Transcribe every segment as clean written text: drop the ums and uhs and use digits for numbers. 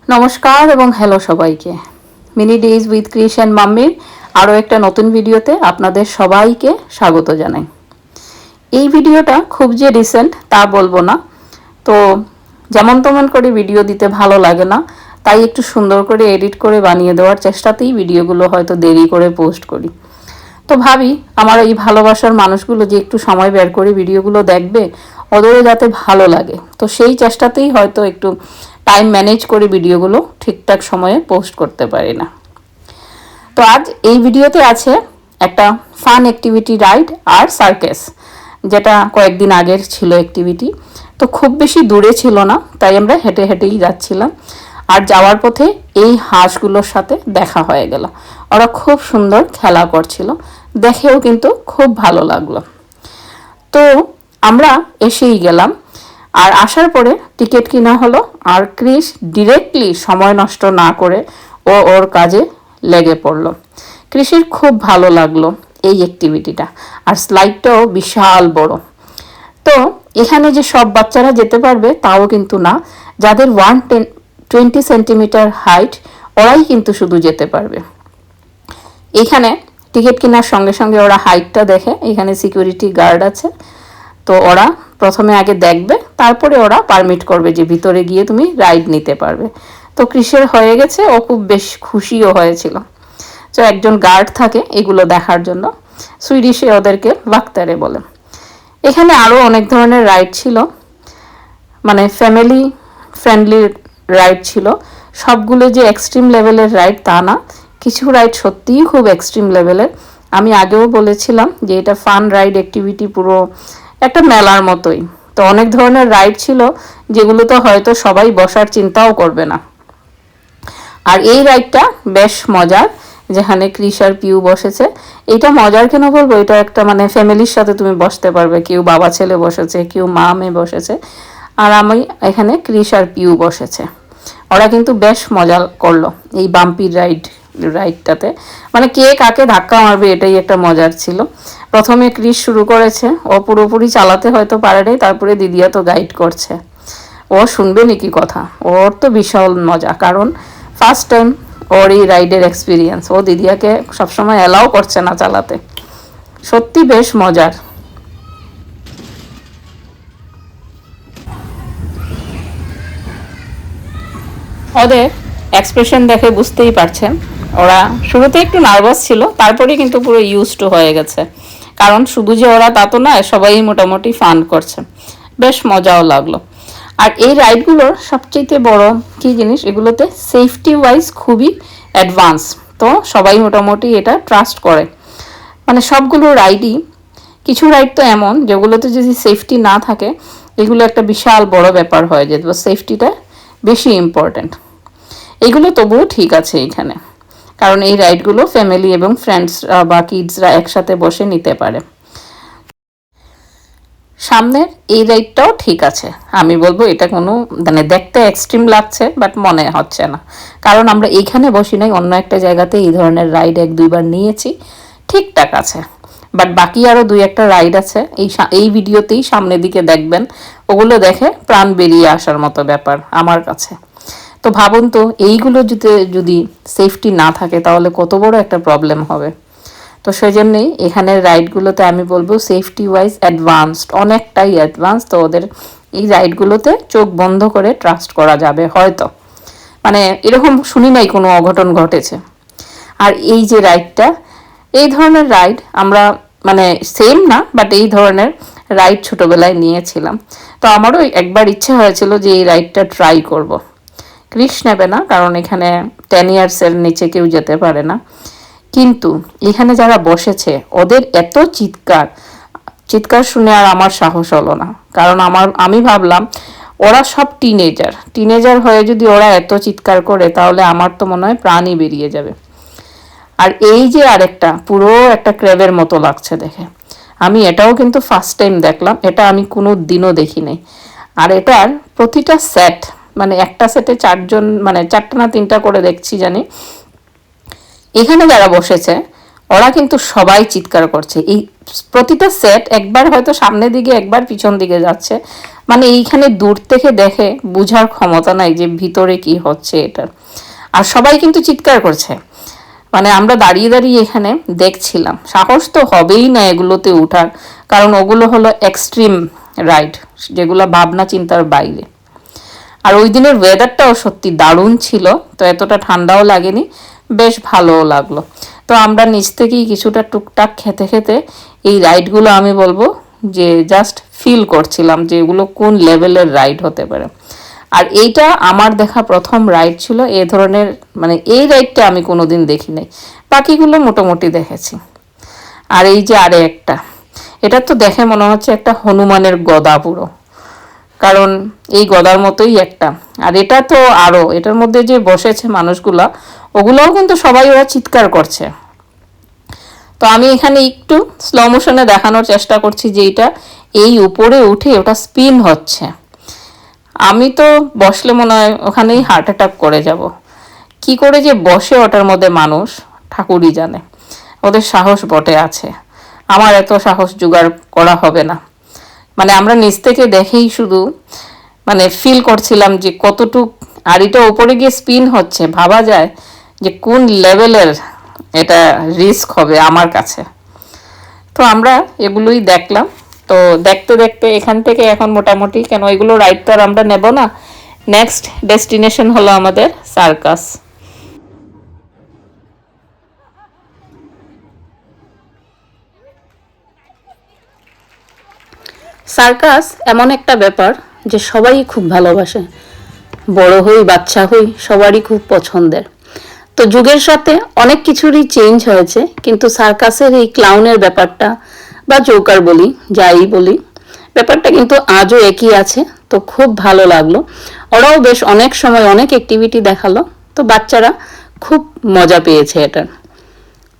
নমস্কার এবং হ্যালো সবাইকে। মিনি ডেজ উইথ ক্রিয়েশন মাম্মির আরও একটা নতুন ভিডিওতে আপনাদের সবাইকে স্বাগত জানাই। এই ভিডিওটা খুব যে রিসেন্ট তা বলবো না, তো যেমন তেমন করে ভিডিও দিতে ভালো লাগে না, তাই একটু সুন্দর করে এডিট করে বানিয়ে দেওয়ার চেষ্টাতেই ভিডিওগুলো হয়তো দেরি করে পোস্ট করি। তো ভাবি আমার এই ভালোবাসার মানুষগুলো যে একটু সময় বের করে ভিডিওগুলো দেখবে, ওদেরও যাতে ভালো লাগে, তো সেই চেষ্টাতেই হয়তো একটু টাইম ম্যানেজ করে ভিডিওগুলো ঠিকঠাক সময়ে পোস্ট করতে পারি না। তো আজ এই ভিডিওতে আছে একটা ফান অ্যাক্টিভিটি রাইড আর সার্কাস, যেটা কয়েকদিন আগের ছিল অ্যাক্টিভিটি। তো খুব বেশি দূরে ছিল না, তাই আমরা হেঁটে হেঁটেই যাচ্ছিলাম। আর যাওয়ার পথে এই হাঁসগুলোর সাথে দেখা হয়ে গেল। ওরা খুব সুন্দর খেলা করছিল, দেখেও কিন্তু খুব ভালো লাগলো। তো আমরা এসেই গেলাম, আর আসার পরে টিকিট কিনা হলো। আর ক্রিস ডিরেক্টলি সময় নষ্ট না করে ওর কাজে লেগে পড়লো। ক্রিসের খুব ভালো লাগলো এই অ্যাক্টিভিটিটা, আর স্লাইডটাও বিশাল বড়। তো এখানে যে সব বাচ্চারা যেতে পারবে তাও কিন্তু না, যাদের 120 সেন্টিমিটার হাইট ওরাই কিন্তু শুধু যেতে পারবে। এখানে টিকিট কেনার সঙ্গে সঙ্গে ওরা হাইটটা দেখে, এখানে সিকিউরিটি গার্ড আছে, তো ওরা প্রথমে আগে দেখবে, তারপরে ওরা পারমিট করবে যে ভিতরে গিয়ে তুমি রাইড নিতে পারবে। তো ক্রিসের হয়ে গেছে, ও খুব বেশ খুশিও হয়েছিল। তো একজন গার্ড থাকে এগুলো দেখার জন্য, সুইডিশে ওদেরকে ভাক্তারে বলে। এখানে আরও অনেক ধরনের রাইড ছিল, মানে ফ্যামিলি ফ্রেন্ডলি রাইড ছিল। সবগুলো যে এক্সট্রিম লেভেলের রাইড তা না, কিছু রাইড সত্যিই খুব এক্সট্রিম লেভেলের। আমি আগেও বলেছিলাম যে এটা ফান রাইড অ্যাক্টিভিটি, পুরো একটা মেলার মতোই। তো অনেক ধরনের রাইড ছিল যেগুলোতে হয়তো সবাই বসার চিন্তাও করবে না। আর এই রাইডটা বেশ মজার, যেখানে ক্রিস আর পিউ বসেছে। এটা মজার কেন বলবো, এটা একটা মানে ফ্যামিলির সাথে তুমি বসতে পারবে, কেউ বাবা ছেলে বসেছে, কেউ মা মেয়ে বসেছে, আর আমি এখানে ক্রিস আর পিউ বসেছে। ওরা কিন্তু বেশ মজা করলো এই বাম্পির রাইডটাতে, মানে কে কাকে ধাক্কা মারবে এটাই একটা মজার ছিল। প্রথমে ক্রিস শুরু করেছে, ও পুরোপুরি চালাতে হয়তো পারে নাই, তারপরে দিদিয়া তো গাইড করছে। ও শুনবে নাকি কথা, ওর তো বিশাল মজা, কারণ ফার্স্ট টাইম ওর এই রাইডের এক্সপিরিয়েন্স। ও দিদিয়াকে সবসময় অ্যালাও করছে না চালাতে। সত্যি বেশ মজার। ওদের এক্সপ্রেশন দেখে বুঝতেই পারছেন, ওরা শুরুতে একটু নার্ভাস ছিল, তারপরে কিন্তু পুরো ইউজড হয়ে গেছে। কারণ শুধু যে ওরা তা তো নয়, সবাই মোটামুটি ফান করছে, বেশ মজাও লাগলো। আর এই রাইডগুলোর সবচেয়ে বড় কী জিনিস, এগুলোতে সেফটি ওয়াইজ খুবই অ্যাডভান্স। তো সবাই মোটামুটি এটা ট্রাস্ট করে, মানে সবগুলো রাইডই। কিছু রাইড তো এমন যেগুলোতে যদি সেফটি না থাকে, এগুলো একটা বিশাল বড় ব্যাপার হয়ে যেত, সেফটিটা বেশি ইম্পর্ট্যান্ট। এগুলো তবুও ঠিক আছে এখানে, কারণ এই রাইডগুলো ফ্যামিলি এবং ফ্রেন্ডস বা কিডসরা একসাথে বসে নিতে পারে। সামনের এই রাইডটাও ঠিক আছে, আমি বলবো এটা কোনো মানে দেখতে এক্সট্রিম লাগছে বাট মনে হচ্ছে না, কারণ আমরা এইখানে বসি নাই, অন্য একটা জায়গাতে এই ধরনের রাইড 1-2বার নিয়েছি, ঠিকঠাক আছে। বাট বাকি আরও 2-1টা রাইড আছে, এই ভিডিওতেই সামনের দিকে দেখবেন, ওগুলো দেখে প্রাণ বেরিয়ে আসার মতো ব্যাপার আমার কাছে। তো ভাবুন তো, এইগুলো যদি সেফটি না থাকে তাহলে কত বড় একটা প্রবলেম হবে। তো সেই জন্যই এখানের রাইডগুলোতে আমি বলবো সেফটি ওয়াইজ অ্যাডভান্সড, অনেকটাই অ্যাডভান্স। তো ওদের এই রাইডগুলোতে চোখ বন্ধ করে ট্রাস্ট করা যাবে হয়তো, মানে এরকম শুনি নাই কোনো অঘটন ঘটেছে। আর এই যে রাইডটা, এই ধরনের রাইড আমরা মানে সেম না, বাট এই ধরনের রাইড ছোটোবেলায় নিয়েছিলাম। তো আমারও একবার ইচ্ছে হয়েছিল যে এই রাইডটা ট্রাই করব। ক্রিস নেবে না, কারণ এখানে 10 ইয়ার্সের নিচে কেউ যেতে পারে না। কিন্তু এখানে যারা বসেছে ওদের এত চিৎকার শুনে আর আমার সাহস হলো না, কারণ আমি ভাবলাম ওরা সব টিনেজার হয়ে যদি ওরা এত চিৎকার করে, তাহলে আমার তো মনে হয় প্রাণই বেরিয়ে যাবে। আর এই যে আরেকটা পুরো একটা ক্র্যাবের মতো লাগছে দেখে, আমি এটাও কিন্তু ফার্স্ট টাইম দেখলাম, এটা আমি কোনো দিনও দেখি নাই। আর এটার প্রতিটা সেট, মানে একটা সেটে 4জন, মানে 4টা না 3টা করে দেখছি জানি। এখানে যারা বসেছে ওরা কিন্তু সবাই চিৎকার করছে। এই প্রতিটা সেট একবার হয়তো সামনের দিকে, একবার পিছন দিকে যাচ্ছে, মানে এইখানে দূর থেকে দেখে বোঝার ক্ষমতা নাই যে ভিতরে কি হচ্ছে এটার। আর সবাই কিন্তু চিৎকার করছে, মানে আমরা দাঁড়িয়ে দাঁড়িয়ে এখানে দেখছিলাম। সাহস তো হবেই না এগুলোতে উঠার, কারণ ওগুলো হলো এক্সট্রিম রাইড, যেগুলো ভাবনা চিন্তার বাইরে। আর ওই দিনের ওয়েদারটাও সত্যি দারুণ ছিল, তো এতটা ঠান্ডাও লাগেনি, বেশ ভালোও লাগলো। তো আমরা নিচ থেকেই কিছুটা টুকটাক খেতে খেতে এই রাইডগুলো আমি বলবো যে জাস্ট ফিল করছিলাম যে এগুলো কোন লেভেলের রাইড হতে পারে। আর এইটা আমার দেখা প্রথম রাইড ছিল এ ধরনের, মানে এই রাইডটা আমি কোনোদিন দেখি নাই, বাকিগুলো মোটামুটি দেখেছি। আর এই যে আরে একটা, এটা তো দেখে মনে হচ্ছে একটা হনুমানের গদা পুরো, কারণ এই গদার মতোই একটা। আর এটা তো আরো, এটার মধ্যে যে বসেছে মানুষগুলা, ওগুলোও কিন্তু সবাই ওরা চিৎকার করছে। তো আমি এখানে একটু স্লো মোশনে দেখানোর চেষ্টা করছি যে এটা এই উপরে উঠে ওটা স্পিন হচ্ছে। আমি তো বসলে মনে হয় ওখানেই হার্ট অ্যাটাক করে যাব। কি করে যে বসে ওটার মধ্যে মানুষ, ঠাকুরই জানে। ওদের সাহস বটে আছে, আমার এত সাহস জোগাড় করা হবে না। মানে আমরা নিচ থেকে দেখেই শুধু মানে ফিল করছিলাম যে কতটুক, আর এটা উপরে গিয়ে স্পিন হচ্ছে, ভাবা যায় যে কোন লেভেলের এটা রিস্ক হবে আমার কাছে। তো আমরা এগুলোই দেখলাম। তো দেখতে দেখতে এখান থেকে এখন মোটামুটি, কেন এগুলো রাইড তো আর আমরা নেব না, নেক্সট ডেস্টিনেশন হলো আমাদের সার্কাস। সার্কাস এমন একটা ব্যাপার যে সবাই খুব ভালোবাসে, বড় হই বাচ্চা হই সবারই খুব পছন্দের। তো যুগের সাথে অনেক কিছুরই চেঞ্জ হয়েছে, কিন্তু সার্কাসের এই ক্লাউনের ব্যাপারটা বা জোকার বলি, যাই বলি, ব্যাপারটা কিন্তু আজও একই আছে। তো খুব ভালো লাগলো, ওরাও বেশ অনেক সময় অনেক অ্যাক্টিভিটি দেখালো, তো বাচ্চারা খুব মজা পেয়েছে এটা।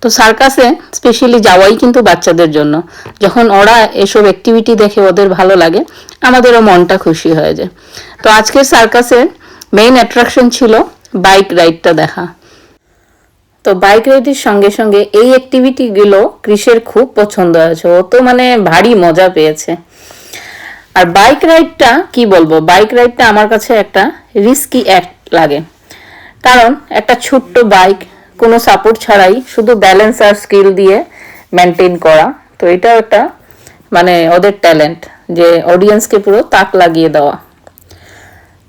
তো সার্কাসে স্পেশালি যাওয়াই কিন্তু বাচ্চাদের জন্য। যখন ওরা এসব অ্যাক্টিভিটি দেখে ওদের ভালো লাগে, আমাদেরও মনটা খুশি হয়ে যায়। তো আজকের সার্কাসের মেইন অ্যাট্রাকশন ছিল বাইক রাইডটা দেখা। তো বাইক রাইডের সঙ্গে সঙ্গে এই অ্যাক্টিভিটিগুলো ক্রিসের খুব পছন্দ হয়েছে, ও তো মানে ভারী মজা পেয়েছে। আর বাইক রাইডটা কি বলবো, বাইক রাইডটা আমার কাছে একটা রিস্কি অ্যাক্ট লাগে, কারণ একটা ছোট্ট বাইক কোনো সাপোর্ট ছাড়াই শুধু ব্যালেন্স আর স্কিল দিয়ে মেনটেন করা, তো এটাও একটা মানে ওদের ট্যালেন্ট যে অডিয়েন্সকে পুরো তাক লাগিয়ে দেওয়া।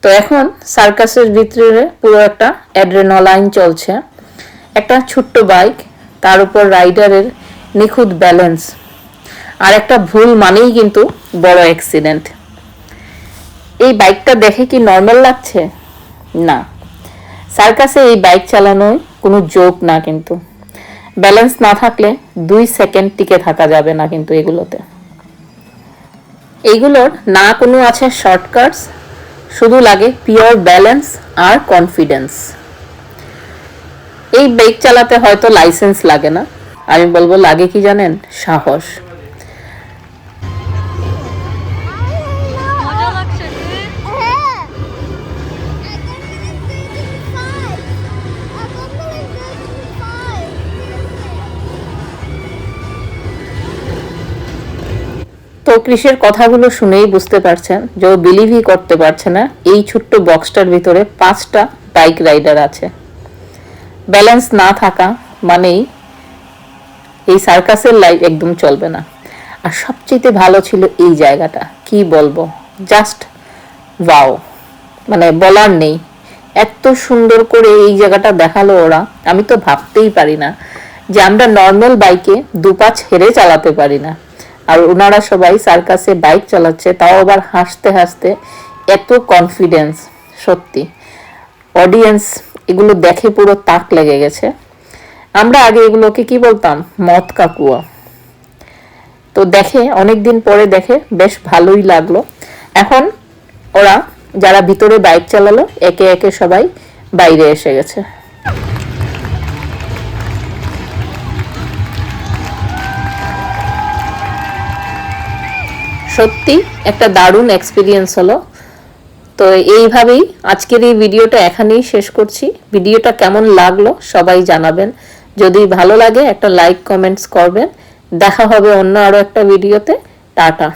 তো এখন সার্কাসের ভিতরে পুরো একটা অ্যাড্রেনালাইন চলছে, একটা ছোট্ট বাইক, তার উপর রাইডারের নিখুঁত ব্যালেন্স, আর একটা ভুল মানেই কিন্তু বড় অ্যাক্সিডেন্ট। এই বাইকটা দেখে কি নর্মাল লাগছে? না, সার্কাসে এই বাইক চালানো কোনো জোক না, কিন্তু ব্যালেন্স না থাকলে 2 সেকেন্ড টিকে থাকা যাবে না কিন্তু এগুলোতে। এইগুলোর না কোনো আছে শর্টকাটস, শুধু লাগে পিওর ব্যালেন্স আর কনফিডেন্স। এই বাইক চালাতে হয়তো লাইসেন্স লাগে না, আমি বলবো লাগে কি জানেন, সাহস। তো ক্রিসের কথাগুলো শুনেই বুঝতে পারছেন যে ও বিলিভই করতে পারছে না এই ছোট্ট বক্সটার ভিতরে 5টা বাইক রাইডার আছে। ব্যালেন্স না থাকা মানেই এই সার্কাসের লাইফ একদম চলবে না। আর সবচেয়ে ভালো ছিল এই জায়গাটা, কি বলবো, জাস্ট ওয়াও, মানে বলার নেই, এত সুন্দর করে এই জায়গাটা দেখালো ওরা। আমি তো ভাবতেই পারি না যে আমরা নর্মাল বাইকে 2 পা ছেড়ে চালাতে পারি না, আর ওনারা সবাই সার্কাসে বাইক চালাচ্ছে, তাও আবার হাসতে হাসতে, এত কনফিডেন্স। সত্যি অডিয়েন্স এগুলো দেখে পুরো তাক লেগে গেছে। আমরা আগে এগুলোকে কি বলতাম, মদ কাকুয়া। তো দেখে অনেকদিন পরে দেখে বেশ ভালোই লাগলো। এখন ওরা যারা ভিতরে বাইক চালালো একে একে সবাই বাইরে এসে গেছে। সত্যি একটা দারুণ এক্সপিরিয়েন্স হলো। তো এইভাবেই আজকের এই ভিডিওটা এখানেই শেষ করছি। ভিডিওটা কেমন লাগলো সবাই জানাবেন, যদি ভালো লাগে একটা লাইক কমেন্টস করবেন। দেখা হবে অন্য আরো একটা ভিডিওতে। টাটা।